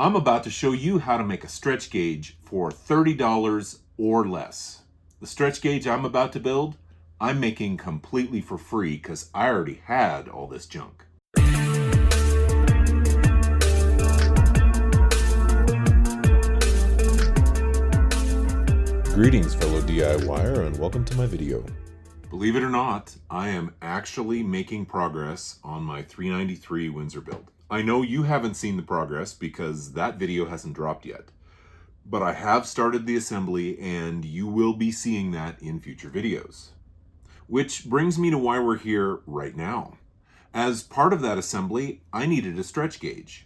I'm about to show you how to make a stretch gauge for $30 or less. The stretch gauge I'm about to build, I'm making completely for free because I already had all this junk. Greetings, fellow DIYer, and welcome to my video. Believe it or not, I am actually making progress on my 393 Windsor build. I know you haven't seen the progress because that video hasn't dropped yet, but I have started the assembly and you will be seeing that in future videos. Which brings me to why we're here right now. As part of that assembly, I needed a stretch gauge.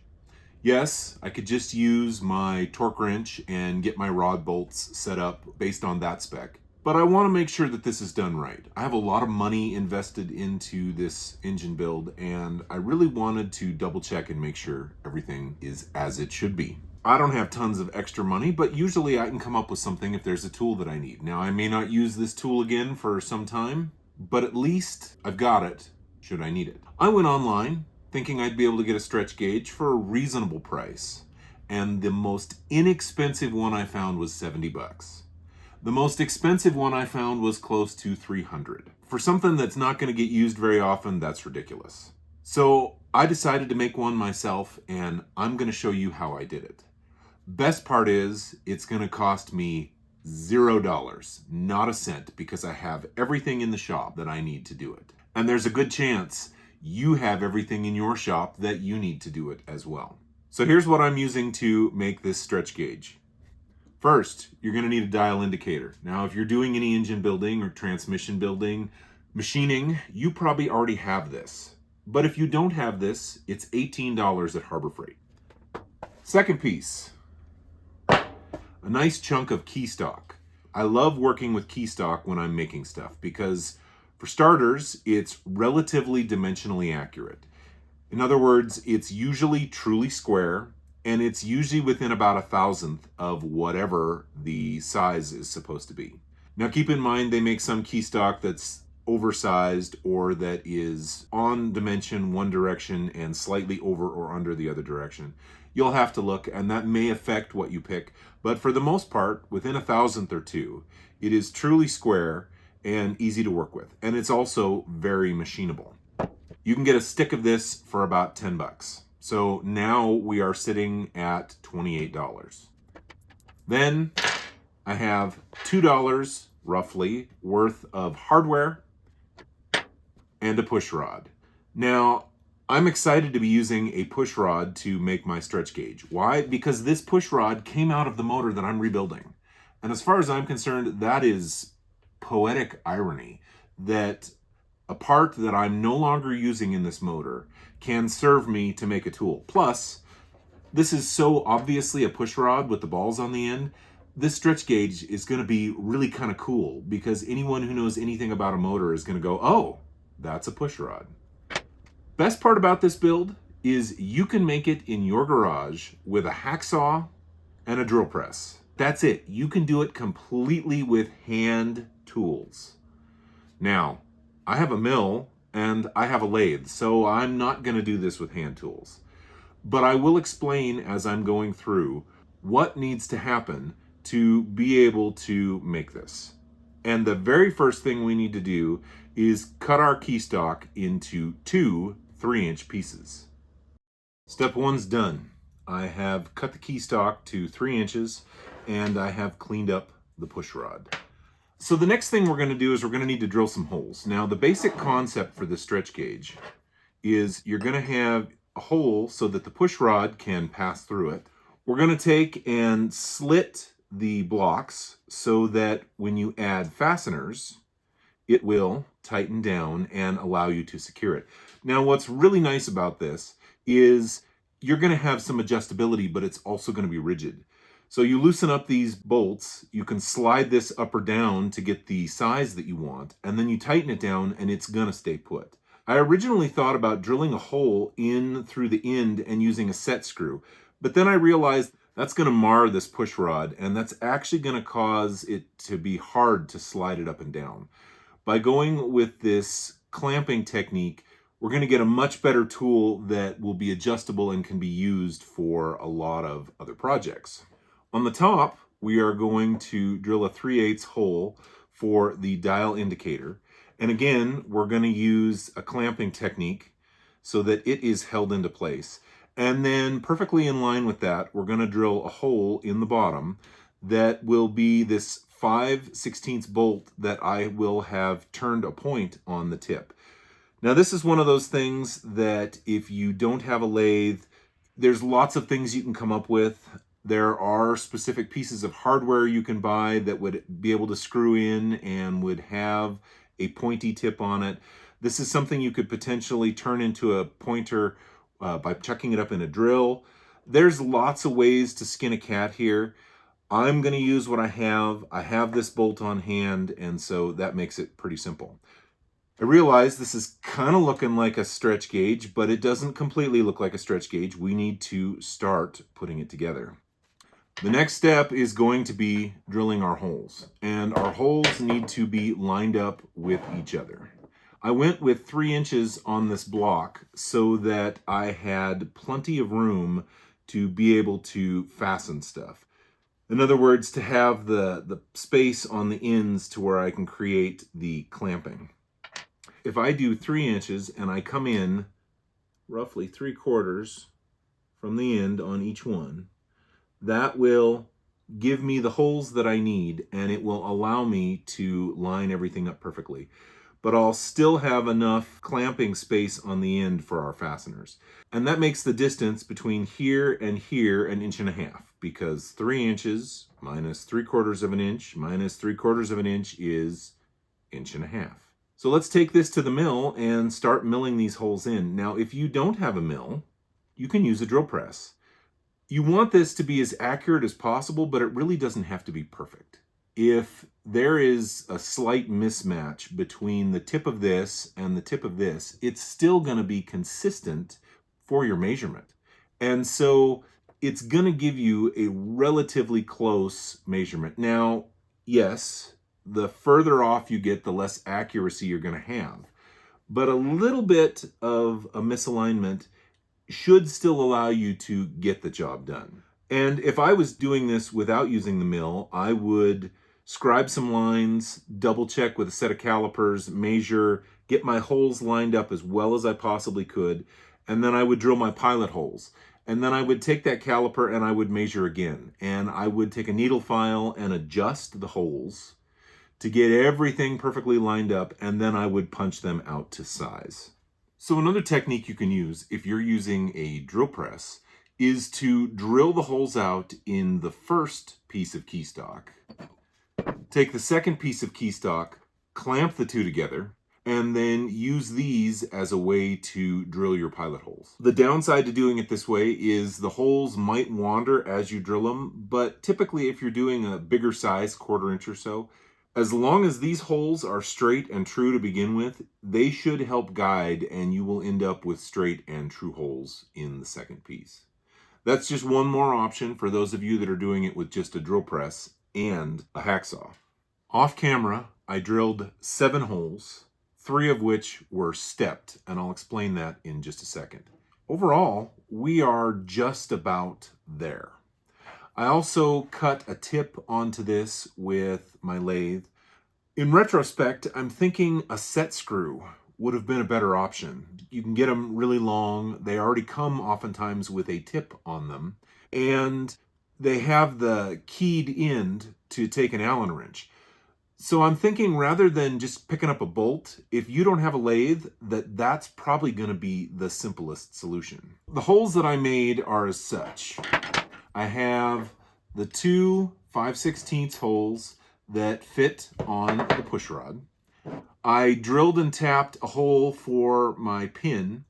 Yes, I could just use my torque wrench and get my rod bolts set up based on that spec. But I want to make sure that this is done right. I have a lot of money invested into this engine build, and I really wanted to double check and make sure everything is as it should be. I don't have tons of extra money, but usually I can come up with something if there's a tool that I need. Now, I may not use this tool again for some time, but at least I've got it should I need it. I went online thinking I'd be able to get a stretch gauge for a reasonable price, and the most inexpensive one I found was 70 bucks. The most expensive one I found was close to 300. For something that's not going to get used very often, that's ridiculous. So I decided to make one myself, and I'm going to show you how I did it. Best part is it's going to cost me $0, not a cent, because I have everything in the shop that I need to do it. And there's a good chance you have everything in your shop that you need to do it as well. So here's what I'm using to make this stretch gauge. First, you're going to need a dial indicator. Now, if you're doing any engine building or transmission building, machining, you probably already have this. But if you don't have this, it's $18 at Harbor Freight. Second piece, a nice chunk of key stock. I love working with key stock when I'm making stuff because, for starters, it's relatively dimensionally accurate. In other words, it's usually truly square, and it's usually within about 1/1000th of whatever the size is supposed to be. Now keep in mind they make some key stock that's oversized or that is on dimension one direction and slightly over or under the other direction. You'll have to look, and that may affect what you pick, but for the most part, within 1/1000th or two, it is truly square and easy to work with. And it's also very machinable. You can get a stick of this for about 10 bucks. So now we are sitting at $28. Then I have $2 roughly worth of hardware and a push rod. Now, I'm excited to be using a push rod to make my stretch gauge. Why? Because this push rod came out of the motor that I'm rebuilding. And as far as I'm concerned, that is poetic irony that a part that I'm no longer using in this motor can serve me to make a tool. Plus, this is so obviously a push rod with the balls on the end. This stretch gauge is going to be really kind of cool because anyone who knows anything about a motor is going to go, oh, that's a push rod. Best part about this build is you can make it in your garage with a hacksaw and a drill press. That's it. You can do it completely with hand tools. Now, I have a mill and I have a lathe, so I'm not going to do this with hand tools. But I will explain as I'm going through what needs to happen to be able to make this. And the very first thing we need to do is cut our key stock into two 3-inch pieces. Step one's done. I have cut the key stock to 3 inches and I have cleaned up the push rod. So the next thing we're going to do is we're going to need to drill some holes. Now the basic concept for this stretch gauge is you're going to have a hole so that the push rod can pass through it. We're going to take and slit the blocks so that when you add fasteners, it will tighten down and allow you to secure it. Now what's really nice about this is you're going to have some adjustability, but it's also going to be rigid. So you loosen up these bolts, you can slide this up or down to get the size that you want, and then you tighten it down and it's gonna stay put. I originally thought about drilling a hole in through the end and using a set screw, but then I realized that's gonna mar this push rod and that's actually gonna cause it to be hard to slide it up and down. By going with this clamping technique, we're going to get a much better tool that will be adjustable and can be used for a lot of other projects. On the top, we are going to drill a 3/8 hole for the dial indicator. And again, we're going to use a clamping technique so that it is held into place. And then perfectly in line with that, we're going to drill a hole in the bottom that will be this 5/16 bolt that I will have turned a point on the tip. Now, this is one of those things that if you don't have a lathe, there's lots of things you can come up with. There are specific pieces of hardware you can buy that would be able to screw in and would have a pointy tip on it. This is something you could potentially turn into a pointer by chucking it up in a drill. There's lots of ways to skin a cat here. I'm going to use what I have. I have this bolt on hand, and so that makes it pretty simple. I realize this is kind of looking like a stretch gauge, but it doesn't completely look like a stretch gauge. We need to start putting it together. The next step is going to be drilling our holes, and our holes need to be lined up with each other. I went with 3 inches on this block so that I had plenty of room to be able to fasten stuff. In other words, to have the space on the ends to where I can create the clamping. If I do 3 inches and I come in roughly 3/4 from the end on each one, that will give me the holes that I need, and it will allow me to line everything up perfectly. But I'll still have enough clamping space on the end for our fasteners. And that makes the distance between here and here 1.5 inches, because 3 inches minus 3/4 of an inch minus 3/4 of an inch is 1.5 inches. So let's take this to the mill and start milling these holes in. Now, if you don't have a mill, you can use a drill press. You want this to be as accurate as possible, but it really doesn't have to be perfect. If there is a slight mismatch between the tip of this and the tip of this, it's still going to be consistent for your measurement. And so it's going to give you a relatively close measurement. Now, yes, the further off you get, the less accuracy you're going to have. But a little bit of a misalignment should still allow you to get the job done. And if I was doing this without using the mill, I would scribe some lines, double check with a set of calipers, measure, get my holes lined up as well as I possibly could, and then I would drill my pilot holes. And then I would take that caliper and I would measure again. And I would take a needle file and adjust the holes to get everything perfectly lined up, and then I would punch them out to size. So another technique you can use if you're using a drill press is to drill the holes out in the first piece of key stock. Take the second piece of key stock, clamp the two together, and then use these as a way to drill your pilot holes. The downside to doing it this way is the holes might wander as you drill them, but typically if you're doing a bigger size, 1/4 inch or so, as long as these holes are straight and true to begin with, they should help guide, and you will end up with straight and true holes in the second piece. That's just one more option for those of you that are doing it with just a drill press and a hacksaw. Off camera, I drilled 7 holes, 3 of which were stepped, and I'll explain that in just a second. Overall, we are just about there. I also cut a tip onto this with my lathe. In retrospect, I'm thinking a set screw would have been a better option. You can get them really long. They already come oftentimes with a tip on them, and they have the keyed end to take an Allen wrench. So I'm thinking rather than just picking up a bolt, if you don't have a lathe, that's probably going to be the simplest solution. The holes that I made are as such. I have the 2 5/16 holes that fit on the push rod. I drilled and tapped a hole for my pin.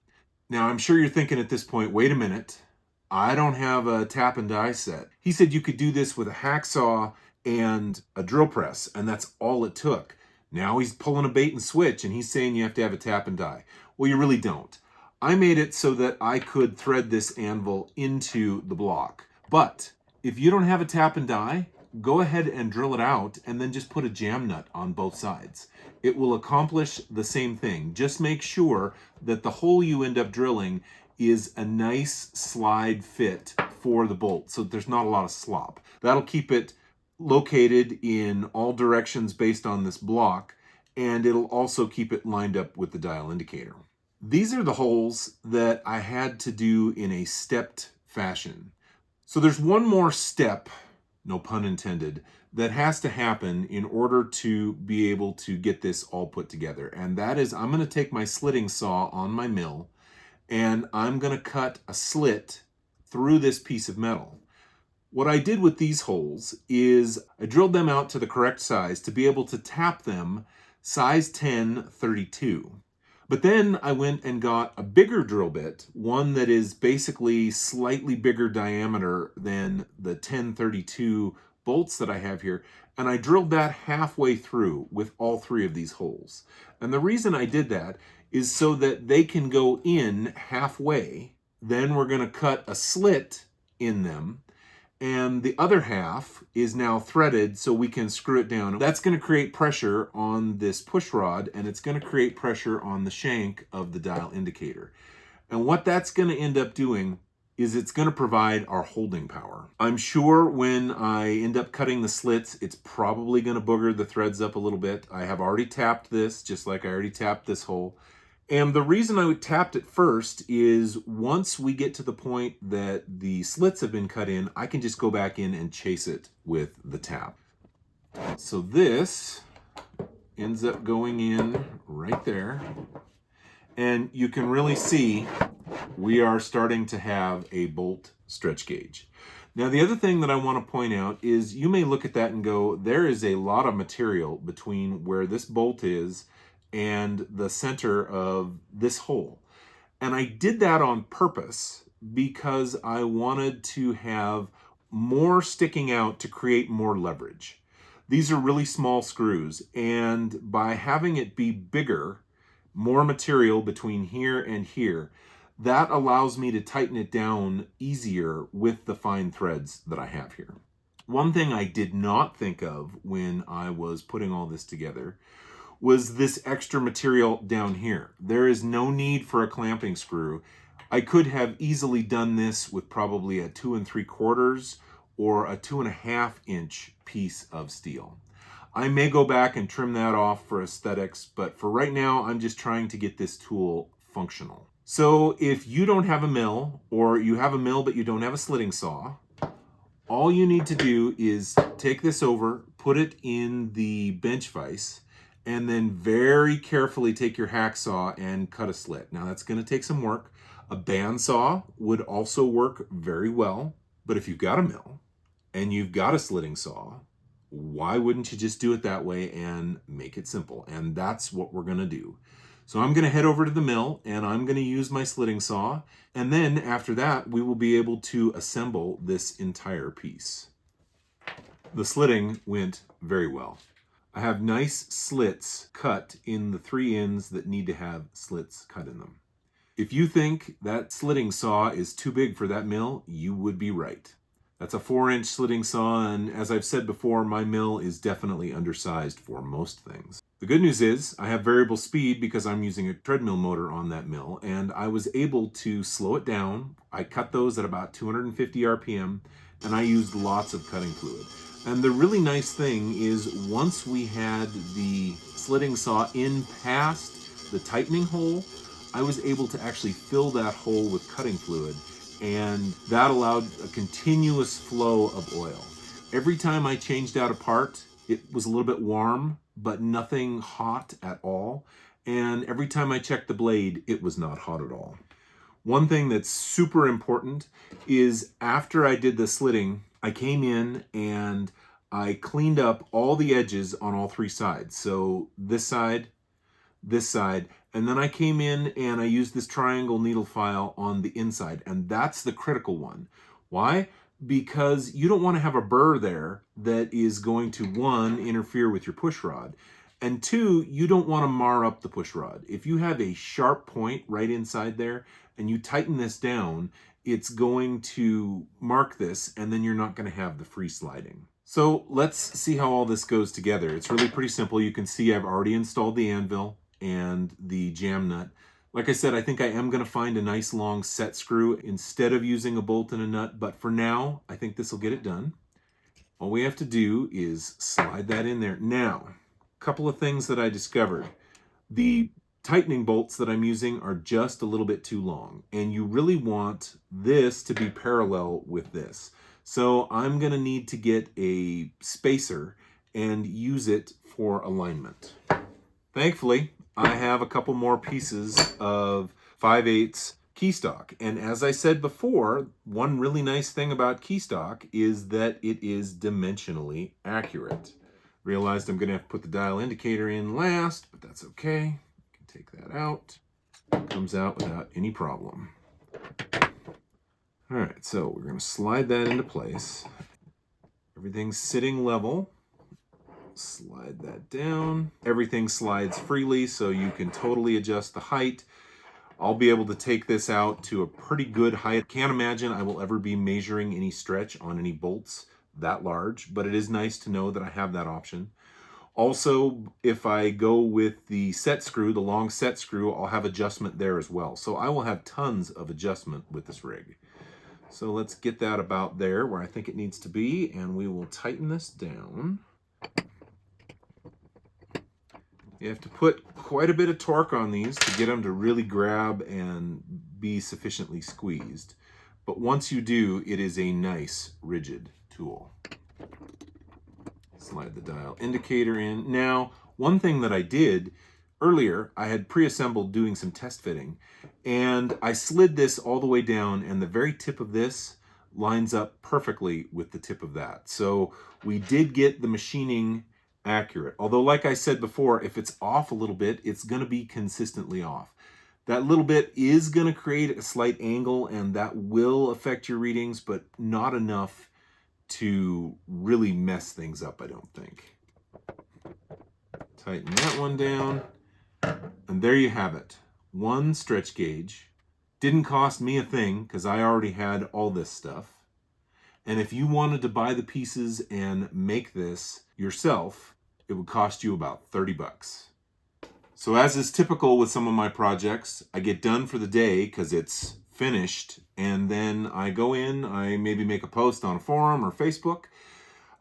Now, I'm sure you're thinking at this point, wait a minute, I don't have a tap and die set. He said you could do this with a hacksaw and a drill press, and that's all it took. Now he's pulling a bait and switch, and he's saying you have to have a tap and die. Well, you really don't. I made it so that I could thread this anvil into the block. But if you don't have a tap and die, go ahead and drill it out and then just put a jam nut on both sides. It will accomplish the same thing. Just make sure that the hole you end up drilling is a nice slide fit for the bolt so that there's not a lot of slop. That'll keep it located in all directions based on this block, and it'll also keep it lined up with the dial indicator. These are the holes that I had to do in a stepped fashion. So there's one more step, no pun intended, that has to happen in order to be able to get this all put together. And that is, I'm going to take my slitting saw on my mill and I'm going to cut a slit through this piece of metal. What I did with these holes is I drilled them out to the correct size to be able to tap them size 10 32. But then I went and got a bigger drill bit, one that is basically slightly bigger diameter than the 1032 bolts that I have here, and I drilled that halfway through with all three of these holes. And the reason I did that is so that they can go in halfway. Then we're going to cut a slit in them, and the other half is now threaded so we can screw it down. That's going to create pressure on this push rod, and it's going to create pressure on the shank of the dial indicator. And what that's going to end up doing is it's going to provide our holding power. I'm sure when I end up cutting the slits, it's probably going to booger the threads up a little bit. I have already tapped this, just like I already tapped this hole. And the reason I tapped it first is once we get to the point that the slits have been cut in, I can just go back in and chase it with the tap. So this ends up going in right there. And you can really see we are starting to have a bolt stretch gauge. Now, the other thing that I want to point out is you may look at that and go, there is a lot of material between where this bolt is and the center of this hole. And I did that on purpose because I wanted to have more sticking out to create more leverage. These are really small screws, and by having it be bigger, more material between here and here, that allows me to tighten it down easier with the fine threads that I have here. One thing I did not think of when I was putting all this together was this extra material down here. There is no need for a clamping screw. I could have easily done this with probably a 2 3/4 or a 2.5 inch piece of steel. I may go back and trim that off for aesthetics, but for right now, I'm just trying to get this tool functional. So if you don't have a mill, or you have a mill but you don't have a slitting saw, all you need to do is take this over, put it in the bench vise, and then very carefully take your hacksaw and cut a slit. Now that's going to take some work. A bandsaw would also work very well, but if you've got a mill and you've got a slitting saw, why wouldn't you just do it that way and make it simple? And that's what we're going to do. So I'm going to head over to the mill and I'm going to use my slitting saw. And then after that, we will be able to assemble this entire piece. The slitting went very well. I have nice slits cut in the 3 ends that need to have slits cut in them. If you think that slitting saw is too big for that mill, you would be right. That's a 4-inch slitting saw, and as I've said before, my mill is definitely undersized for most things. The good news is I have variable speed because I'm using a treadmill motor on that mill, and I was able to slow it down. I cut those at about 250 RPM, and I used lots of cutting fluid. And the really nice thing is once we had the slitting saw in past the tightening hole, I was able to actually fill that hole with cutting fluid, and that allowed a continuous flow of oil. Every time I changed out a part, it was a little bit warm, but nothing hot at all. And every time I checked the blade, it was not hot at all. One thing that's super important is after I did the slitting, I came in and I cleaned up all the edges on all 3 sides. So this side, and then I came in and I used this triangle needle file on the inside, and that's the critical one. Why? Because you don't want to have a burr there that is going to, 1, interfere with your push rod, and 2, you don't want to mar up the push rod. If you have a sharp point right inside there and you tighten this down, it's going to mark this, and then you're not going to have the free sliding. So let's see how all this goes together. It's really pretty simple. You can see I've already installed the anvil and the jam nut. Like I said, I think I am going to find a nice long set screw instead of using a bolt and a nut, but for now, I think this will get it done. All we have to do is slide that in there. Now, a couple of things that I discovered. The tightening bolts that I'm using are just a little bit too long, and you really want this to be parallel with this. So I'm going to need to get a spacer and use it for alignment. Thankfully, I have a couple more pieces of 5/8 keystock. And as I said before, one really nice thing about keystock is that it is dimensionally accurate. Realized I'm going to have to put the dial indicator in last, but that's okay. Can take that out. Comes out without any problem. All right, so we're going to slide that into place. Everything's sitting level. Slide that down. Everything slides freely, so you can totally adjust the height. I'll be able to take this out to a pretty good height. Can't imagine I will ever be measuring any stretch on any bolts that large, but it is nice to know that I have that option. Also, if I go with the set screw, the long set screw, I'll have adjustment there as well. So I will have tons of adjustment with this rig. So let's get that about there where I think it needs to be, and we will tighten this down. You have to put quite a bit of torque on these to get them to really grab and be sufficiently squeezed. But once you do, it is a nice, rigid tool. Slide the dial indicator in. Now, one thing that I did earlier, I had pre-assembled doing some test fitting, and I slid this all the way down, and the very tip of this lines up perfectly with the tip of that. So we did get the machining accurate. Although, like I said before, if it's off a little bit, it's going to be consistently off. That little bit is going to create a slight angle, and that will affect your readings, but not enough to really mess things up, I don't think. Tighten that one down, and there you have it. One stretch gauge. Didn't cost me a thing because I already had all this stuff. And if you wanted to buy the pieces and make this yourself, it would cost you about 30 bucks. So as is typical with some of my projects, I get done for the day because it's finished, and then I go in, I maybe make a post on a forum or Facebook.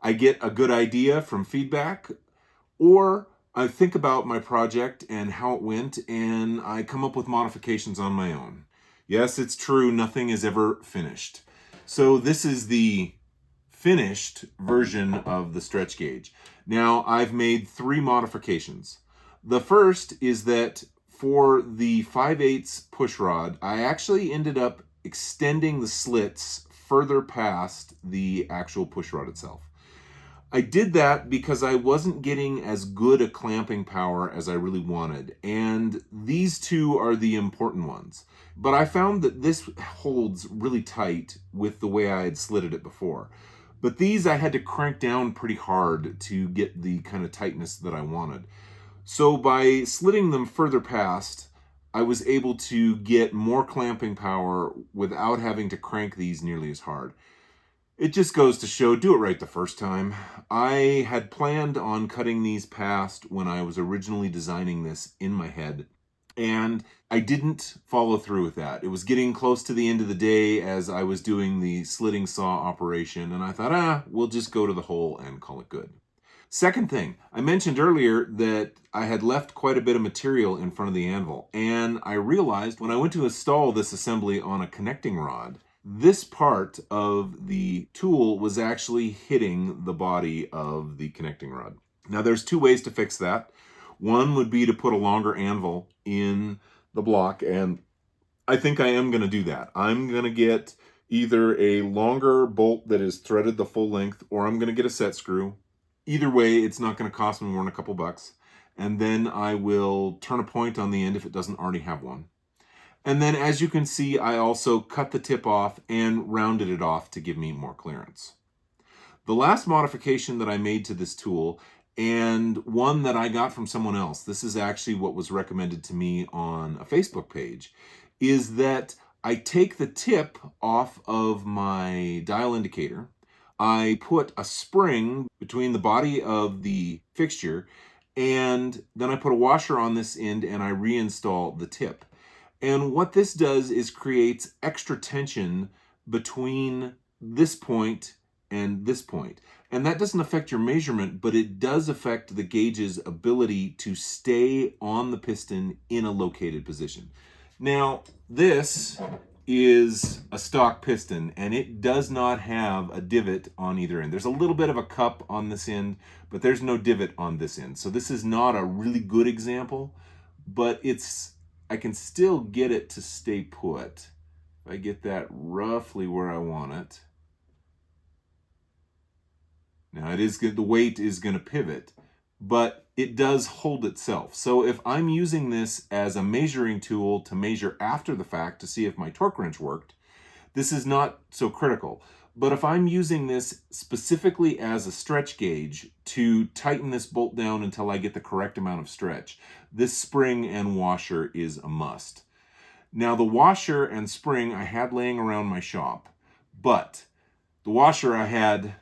I get a good idea from feedback, or I think about my project and how it went, and I come up with modifications on my own. Yes, it's true, nothing is ever finished. So this is the finished version of the stretch gauge. Now, I've made 3 modifications. The first is that for the 5/8 push rod, I actually ended up extending the slits further past the actual push rod itself. I did that because I wasn't getting as good a clamping power as I really wanted, and these two are the important ones. But I found that this holds really tight with the way I had slitted it before. But these I had to crank down pretty hard to get the kind of tightness that I wanted. So by slitting them further past, I was able to get more clamping power without having to crank these nearly as hard. It just goes to show, do it right the first time. I had planned on cutting these past when I was originally designing this in my head, and I didn't follow through with that. It was getting close to the end of the day as I was doing the slitting saw operation, and I thought, we'll just go to the hole and call it good. Second thing, I mentioned earlier that I had left quite a bit of material in front of the anvil, and I realized when I went to install this assembly on a connecting rod, this part of the tool was actually hitting the body of the connecting rod. Now there's 2 ways to fix that. One would be to put a longer anvil in the block, and I think I am going to do that. I'm going to get either a longer bolt that is threaded the full length, or I'm going to get a set screw. Either way, it's not going to cost me more than a couple bucks. And then I will turn a point on the end if it doesn't already have one. And then as you can see, I also cut the tip off and rounded it off to give me more clearance. The last modification that I made to this tool, and one that I got from someone else, this is actually what was recommended to me on a Facebook page, is that I take the tip off of my dial indicator, I put a spring between the body of the fixture, and then I put a washer on this end and I reinstall the tip. And what this does is creates extra tension between this point and this point. And that doesn't affect your measurement, but it does affect the gauge's ability to stay on the piston in a located position. Now, this is a stock piston, and it does not have a divot on either end. There's a little bit of a cup on this end, but there's no divot on this end. So this is not a really good example, but I can still get it to stay put. If I get that roughly where I want it. Now it is good, the weight is going to pivot, but it does hold itself. So if I'm using this as a measuring tool to measure after the fact to see if my torque wrench worked, this is not so critical. But if I'm using this specifically as a stretch gauge to tighten this bolt down until I get the correct amount of stretch, this spring and washer is a must. Now the washer and spring I had laying around my shop, but the washer I had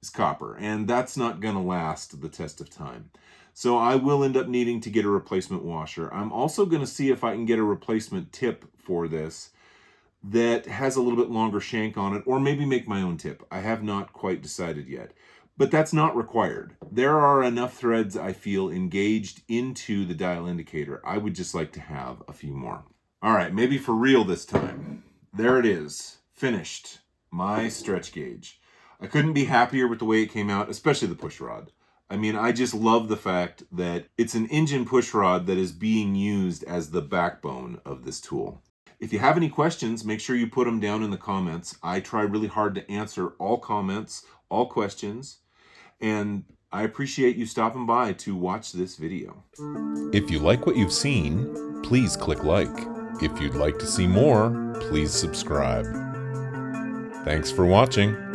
is copper, and that's not going to last the test of time. So I will end up needing to get a replacement washer. I'm also going to see if I can get a replacement tip for this that has a little bit longer shank on it, or maybe make my own tip. I have not quite decided yet, but that's not required. There are enough threads I feel engaged into the dial indicator. I would just like to have a few more. All right, maybe for real this time. There it is, finished, my stretch gauge. I couldn't be happier with the way it came out, especially the push rod. I mean, I just love the fact that it's an engine push rod that is being used as the backbone of this tool. If you have any questions, make sure you put them down in the comments. I try really hard to answer all comments, all questions, and I appreciate you stopping by to watch this video. If you like what you've seen, please click like. If you'd like to see more, please subscribe. Thanks for watching.